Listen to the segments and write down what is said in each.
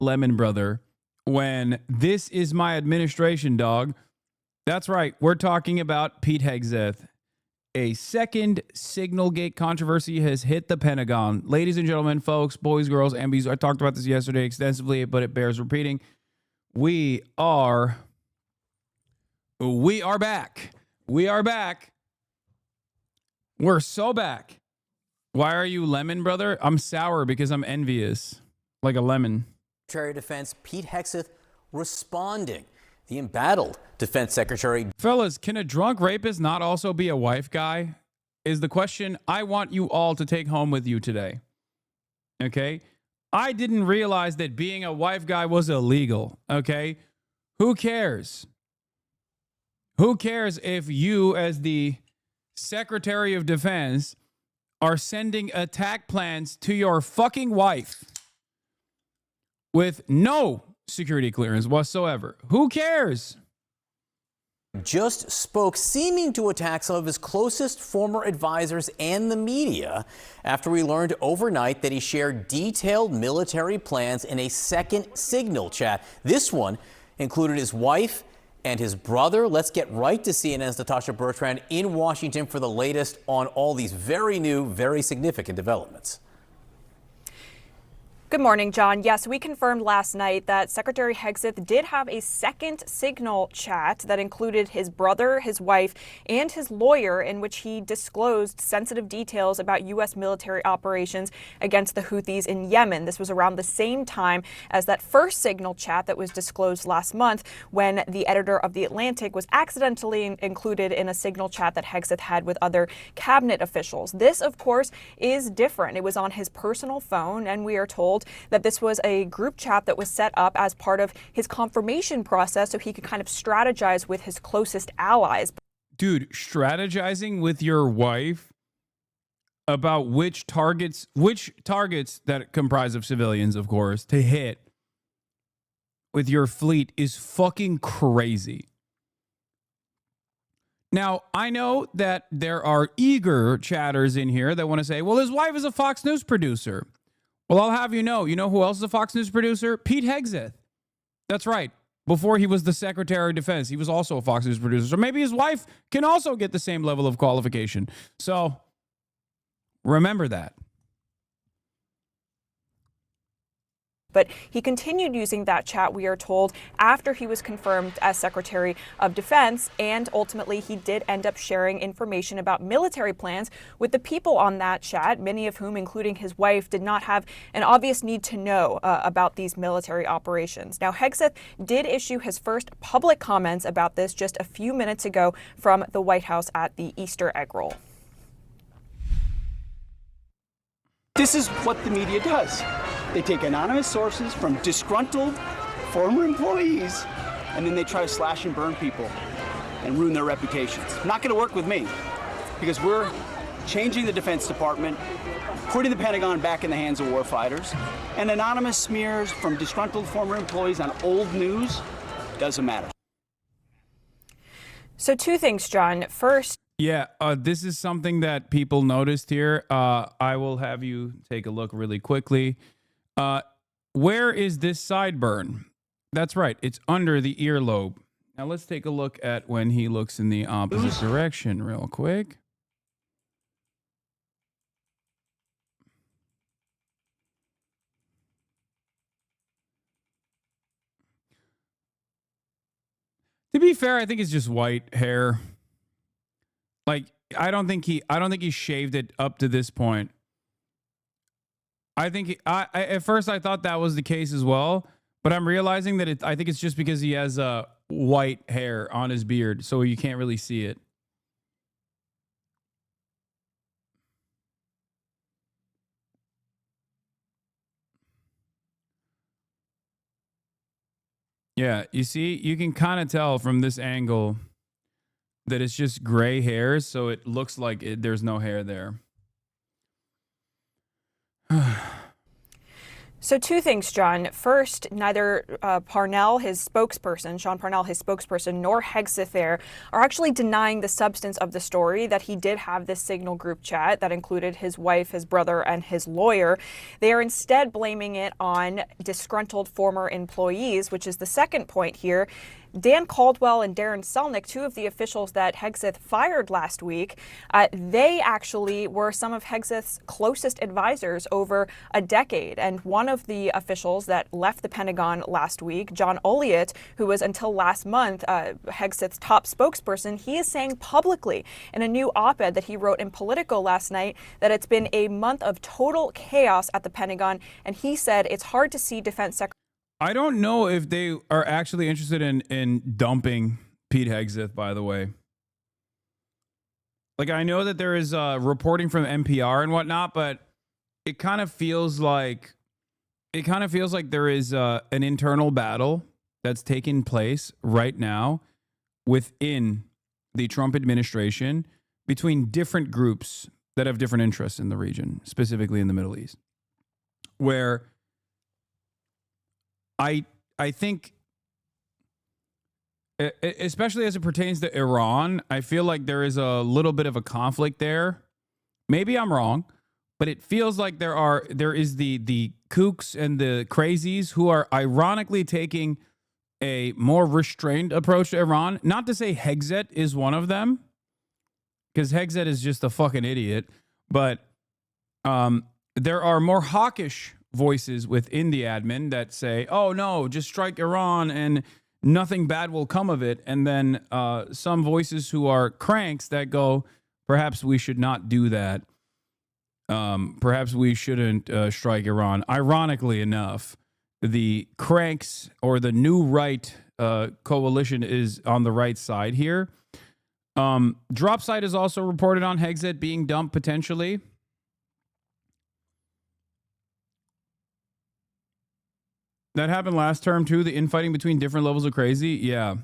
lemon brother when this is my administration, dog. That's right. We're talking about Pete HEGSETH. A second Signalgate controversy has hit the Pentagon. Ladies and gentlemen, folks, boys, girls, MBs, I talked about this yesterday extensively, but it bears repeating. We are back. We are back. We're so back. Why are you lemon, brother? I'm sour because I'm envious, like a lemon. Secretary of Defense Pete HEGSETH responding. The embattled Defense Secretary. Fellas, can a drunk rapist not also be a wife guy? Is the question I want you all to take home with you today. Okay? I didn't realize that being a wife guy was illegal. Okay? Who cares? Who cares if you, as the Secretary of Defense, are sending attack plans to your fucking wife with no security clearance whatsoever? Who cares? Just spoke, seeming to attack some of his closest former advisors and the media after we learned overnight that he shared detailed military plans in a second Signal chat. This one included his wife and his brother. Let's get right to CNN's Natasha Bertrand in Washington for the latest on all these very new, very significant developments. Good morning, John. Yes, we confirmed last night that Secretary HEGSETH did have a second Signal chat that included his brother, his wife, and his lawyer, in which he disclosed sensitive details about U.S. military operations against the Houthis in Yemen. This was around the same time as that first Signal chat that was disclosed last month when the editor of The Atlantic was accidentally included in a Signal chat that HEGSETH had with other cabinet officials. This, of course, is different. It was on his personal phone, and we are told that this was a group chat that was set up as part of his confirmation process so he could kind of strategize with his closest allies. Dude, strategizing with your wife about which targets that comprise of civilians, of course, to hit with your fleet is fucking crazy. Now, I know that there are eager chatters in here that want to say, well, his wife is a Fox News producer. Well, I'll have you know who else is a Fox News producer? Pete HEGSETH. That's right. Before he was the Secretary of Defense, he was also a Fox News producer. So maybe his wife can also get the same level of qualification. So remember that. But he continued using that chat, we are told, after he was confirmed as Secretary of Defense. And ultimately, he did end up sharing information about military plans with the people on that chat, many of whom, including his wife, did not have an obvious need to know about these military operations. Now, HEGSETH did issue his first public comments about this just a few minutes ago from the White House at the Easter egg roll. This is what the media does. They take anonymous sources from disgruntled former employees, and then they try to slash and burn people and ruin their reputations. Not going to work with me, because we're changing the Defense Department, putting the Pentagon back in the hands of warfighters, and anonymous smears from disgruntled former employees on old news doesn't matter. So two things, John. First, yeah, this is something that people noticed here. I will have you take a look really quickly. Where is this sideburn? That's right. It's under the earlobe. Now let's take a look at when he looks in the opposite direction real quick. To be fair, I think it's just white hair. Like, I don't think he shaved it up to this point. I think at first I thought that was the case as well, but I'm realizing that I think it's just because he has white hair on his beard, so you can't really see it. Yeah, you see, you can kind of tell from this angle that it's just gray hairs, so it looks like there's no hair there. So two things, John. First, neither Parnell, his spokesperson, Sean Parnell, his spokesperson, nor HEGSETH there are actually denying the substance of the story, that he did have this Signal group chat that included his wife, his brother, and his lawyer. They are instead blaming it on disgruntled former employees, which is the second point here. Dan Caldwell and Darren Selnick, two of the officials that HEGSETH fired last week, they actually were some of HEGSETH's closest advisors over a decade. And one of the officials that left the Pentagon last week, John Olliott, who was until last month HEGSETH's top spokesperson, he is saying publicly in a new op-ed that he wrote in Politico last night that it's been a month of total chaos at the Pentagon. And he said it's hard to see Defense Secretary. I don't know if they are actually interested in dumping Pete Hegseth, by the way. Like, I know that there is reporting from NPR and whatnot, but it kind of feels like there is an internal battle that's taking place right now within the Trump administration between different groups that have different interests in the region, specifically in the Middle East, where I think, especially as it pertains to Iran, I feel like there is a little bit of a conflict there. Maybe I'm wrong, but it feels like there is the kooks and the crazies who are ironically taking a more restrained approach to Iran. Not to say HEGSETH is one of them, because HEGSETH is just a fucking idiot, but there are more hawkish voices within the admin that say, oh no, just strike Iran and nothing bad will come of it. And then some voices who are cranks that go, perhaps we should not do that. Perhaps we shouldn't strike Iran. Ironically enough, the cranks or the new right coalition is on the right side here. Drop site is also reported on HEGSETH being dumped potentially. That happened last term too, the infighting between different levels of crazy. Yeah.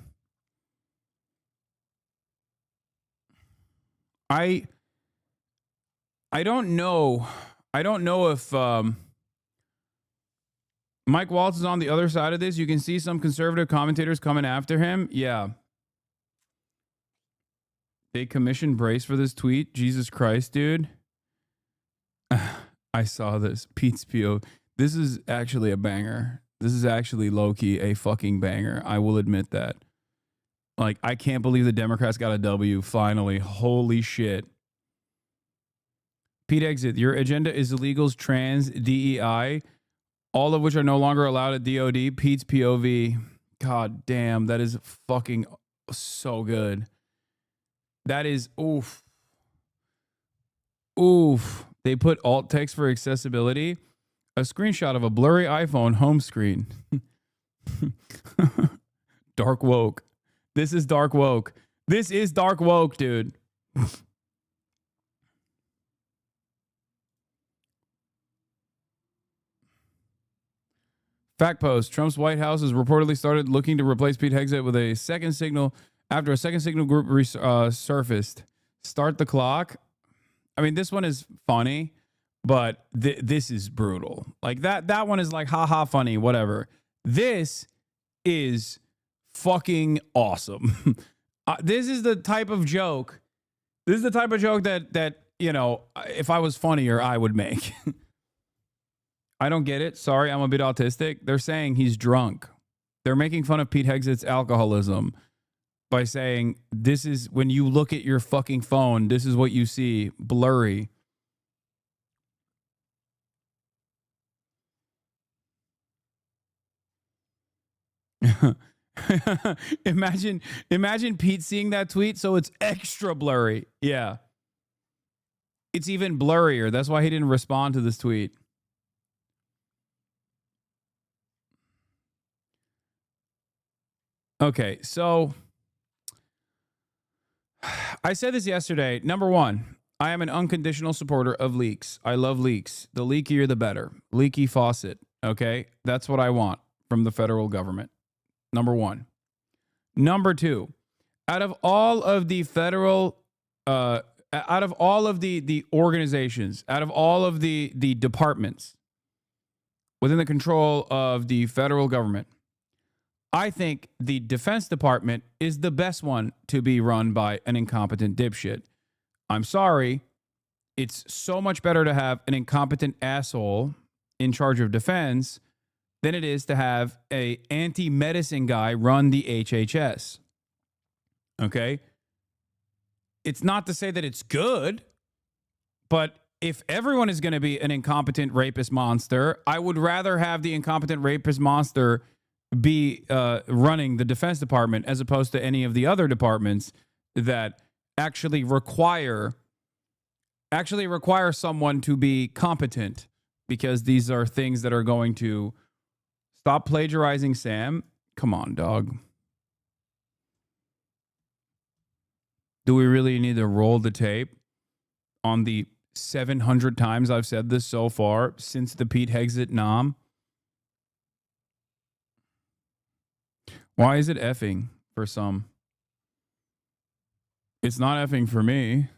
I don't know. I don't know if Mike Waltz is on the other side of this. You can see some conservative commentators coming after him. Yeah. They commissioned Brace for this tweet. Jesus Christ, dude. I saw this. Pete's PO. This is actually a banger. This is actually low-key a fucking banger. I will admit that. Like, I can't believe the Democrats got a W finally. Holy shit. Pete Hegseth, your agenda is illegals, trans, DEI, all of which are no longer allowed at DOD. Pete's POV. God damn, that is fucking so good. That is, oof. Oof. They put alt text for accessibility. A screenshot of a blurry iPhone home screen. Dark woke. This is dark woke. This is dark woke, dude. Fact post. Trump's White House has reportedly started looking to replace Pete Hegseth with a second signal after a second signal group surfaced. Start the clock. I mean, this one is funny. But this is brutal. Like that one is like, haha, funny, whatever. This is fucking awesome. This is the type of joke. This is the type of joke that you know, if I was funnier, I would make. I don't get it. Sorry, I'm a bit autistic. They're saying he's drunk. They're making fun of Pete Hegseth's alcoholism by saying this is when you look at your fucking phone, this is what you see, blurry. imagine Pete seeing that tweet, so it's extra blurry. Yeah. It's even blurrier. That's why he didn't respond to this tweet. Okay, so I said this yesterday. Number one, I am an unconditional supporter of leaks. I love leaks. The leakier, the better. Leaky faucet. Okay, that's what I want from the federal government. Number one. Number two, out of all of the federal, out of all of the organizations, out of all of the departments within the control of the federal government. I think the Defense Department is the best one to be run by an incompetent dipshit. I'm sorry. It's so much better to have an incompetent asshole in charge of defense than it is to have a anti-medicine guy run the HHS. Okay? It's not to say that it's good, but if everyone is going to be an incompetent rapist monster, I would rather have the incompetent rapist monster be running the Defense Department as opposed to any of the other departments that actually require someone to be competent, because these are things that are going to stop plagiarizing, Sam. Come on, dog. Do we really need to roll the tape on the 700 times I've said this so far since the Pete Hegseth nom? Why is it effing for some? It's not effing for me.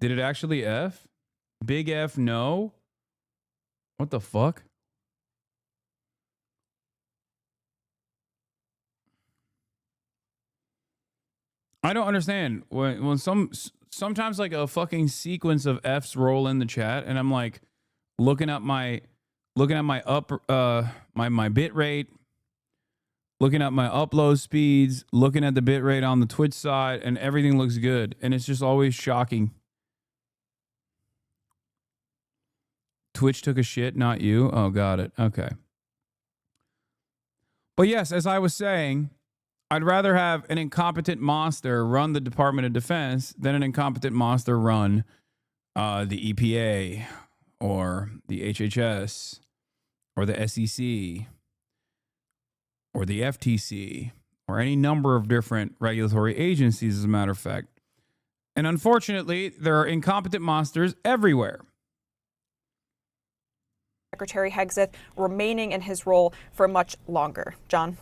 Did it actually F? Big F no? What the fuck? I don't understand when sometimes like a fucking sequence of F's roll in the chat, and I'm like looking at my my bit rate, looking at my upload speeds, looking at the bit rate on the Twitch side, and everything looks good, and it's just always shocking. Twitch took a shit, not you. Oh, got it. Okay. But yes, as I was saying, I'd rather have an incompetent monster run the Department of Defense than an incompetent monster run the EPA or the HHS or the SEC or the FTC or any number of different regulatory agencies, as a matter of fact. And unfortunately, there are incompetent monsters everywhere. Secretary Hegseth remaining in his role for much longer. John?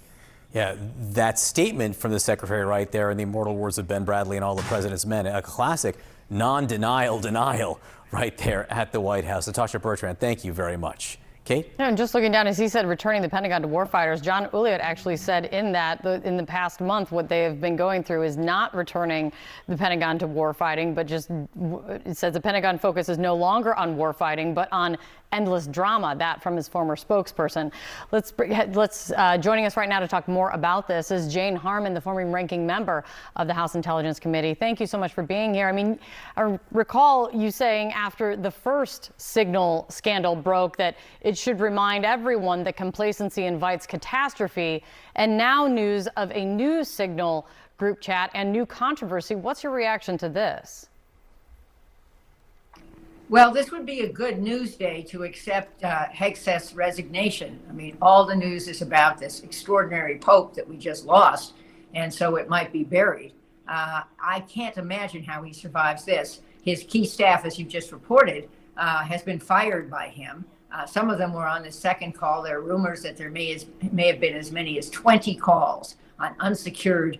Yeah, that statement from the secretary right there in the immortal words of Ben Bradley and All the President's Men, a classic non-denial denial right there at the White House. Natasha Bertrand, thank you very much. Kate? Yeah, and just looking down, as he said, returning the Pentagon to warfighters, John Ulliott actually said in the past month, what they have been going through is not returning the Pentagon to warfighting, but just, it says the Pentagon focus is no longer on warfighting, but on endless drama. That from his former spokesperson. Joining us right now to talk more about this is Jane Harman, the former ranking member of the House Intelligence Committee. Thank you so much for being here. I mean, I recall you saying after the first signal scandal broke that it should remind everyone that complacency invites catastrophe, and now news of a new signal group chat and new controversy. What's your reaction to this? Well, this would be a good news day to accept HEGSETH's resignation. I mean, all the news is about this extraordinary pope that we just lost, and so it might be buried. I can't imagine how he survives this. His key staff, as you just reported, has been fired by him. Some of them were on the second call. There are rumors that there may have been as many as 20 calls on unsecured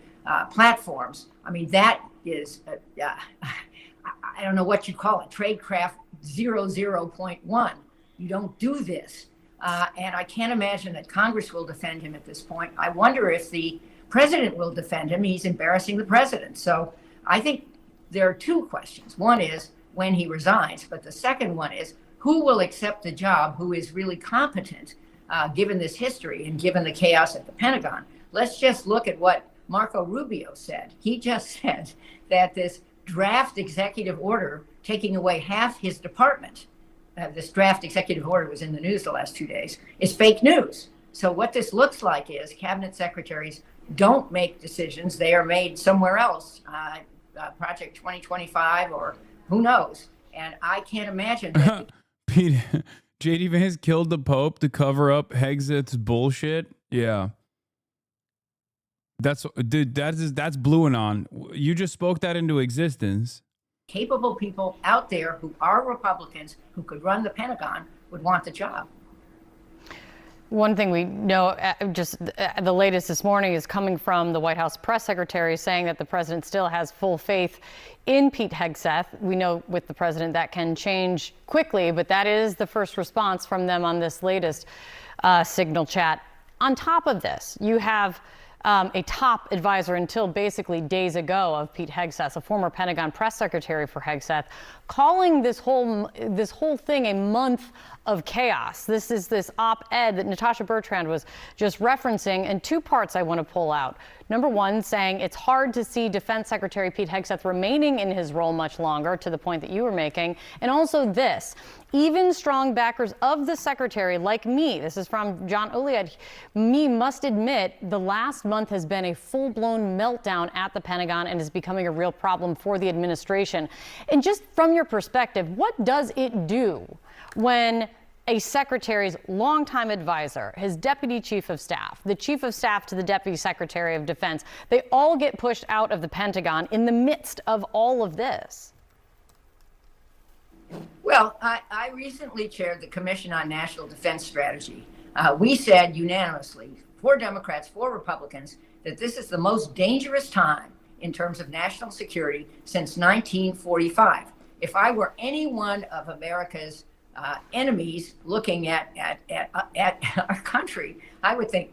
platforms. I mean, that is, I don't know what you call it, tradecraft 00.1. You don't do this. And I can't imagine that Congress will defend him at this point. I wonder if the president will defend him. He's embarrassing the president. So I think there are two questions. One is when he resigns, but the second one is who will accept the job, who is really competent, given this history and given the chaos at the Pentagon. Let's just look at what Marco Rubio said. He just said that this draft executive order taking away half his department, this draft executive order was in the news the last 2 days, is fake news. So what this looks like is cabinet secretaries don't make decisions. They are made somewhere else, Project 2025 or who knows. And I can't imagine that. Pete, J.D. Vance killed the Pope to cover up Hegseth's bullshit. Yeah. That's blue and on. You just spoke that into existence. Capable people out there who are Republicans who could run the Pentagon would want the job. One thing we know, the latest this morning is coming from the White House press secretary saying that the president still has full faith in Pete Hegseth. We know with the president that can change quickly, but that is the first response from them on this latest Signal chat. On top of this, you have a top advisor until basically days ago of Pete Hegseth, a former Pentagon press secretary for Hegseth, calling this whole thing a month of chaos. This is this op-ed that Natasha Bertrand was just referencing, and two parts I want to pull out. Number one, saying it's hard to see Defense Secretary Pete Hegseth remaining in his role much longer, to the point that you were making. And also this, even strong backers of the secretary like me, this is from John Uliad, me must admit the last month has been a full-blown meltdown at the Pentagon and is becoming a real problem for the administration. And just from your perspective, what does it do when a secretary's longtime advisor, his deputy chief of staff, the chief of staff to the deputy secretary of defense, they all get pushed out of the Pentagon in the midst of all of this? Well, I recently chaired the Commission on National Defense Strategy. We said unanimously, 4 Democrats, 4 Republicans, that this is the most dangerous time in terms of national security since 1945. If I were any one of America's enemies looking at our country, I would think,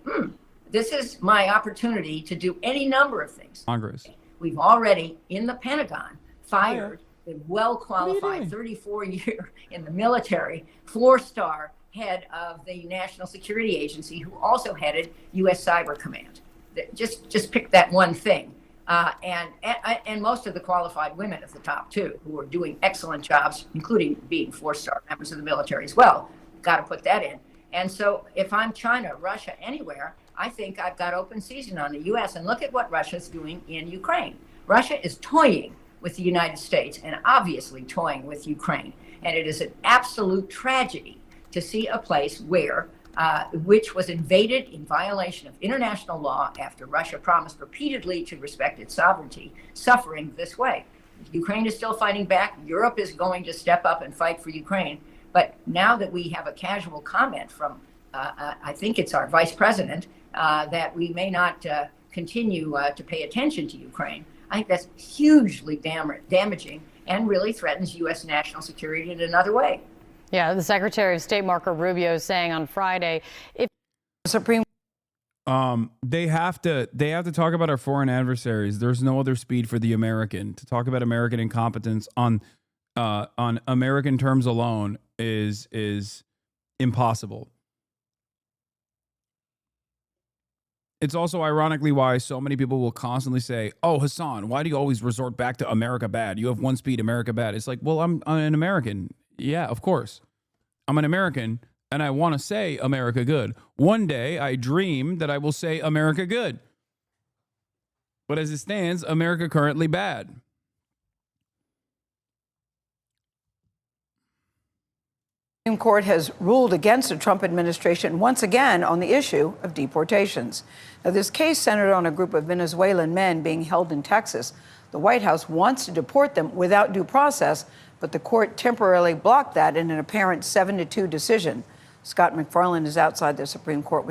this is my opportunity to do any number of things. Congress. We've already, in the Pentagon, fired a well-qualified 34-year in the military, 4-star head of the National Security Agency, who also headed U.S. Cyber Command. Just pick that one thing. And most of the qualified women at the top, too, who are doing excellent jobs, including being 4-star members of the military as well. Got to put that in. And so if I'm China, Russia, anywhere, I think I've got open season on the U.S. And look at what Russia's doing in Ukraine. Russia is toying with the United States and obviously toying with Ukraine. And it is an absolute tragedy to see a place where which was invaded in violation of international law after Russia promised repeatedly to respect its sovereignty, suffering this way. Ukraine is still fighting back. Europe is going to step up and fight for Ukraine. But now that we have a casual comment from, I think it's our vice president, that we may not continue to pay attention to Ukraine, I think that's hugely damaging and really threatens U.S. national security in another way. Yeah, the Secretary of State Marco Rubio saying on Friday, if Supreme they have to talk about our foreign adversaries. There's no other speed for the American. To talk about American incompetence on American terms alone is impossible. It's also ironically why so many people will constantly say, "Oh, Hasan, why do you always resort back to America bad? You have one speed, America bad." It's like, well, I'm an American. Yeah, of course. I'm an American, and I want to say America good. One day, I dream that I will say America good. But as it stands, America currently bad. The Supreme Court has ruled against the Trump administration once again on the issue of deportations. Now, this case centered on a group of Venezuelan men being held in Texas. The White House wants to deport them without due process, but the court temporarily blocked that in an apparent 7-2 decision. Scott McFarland is outside the Supreme Court with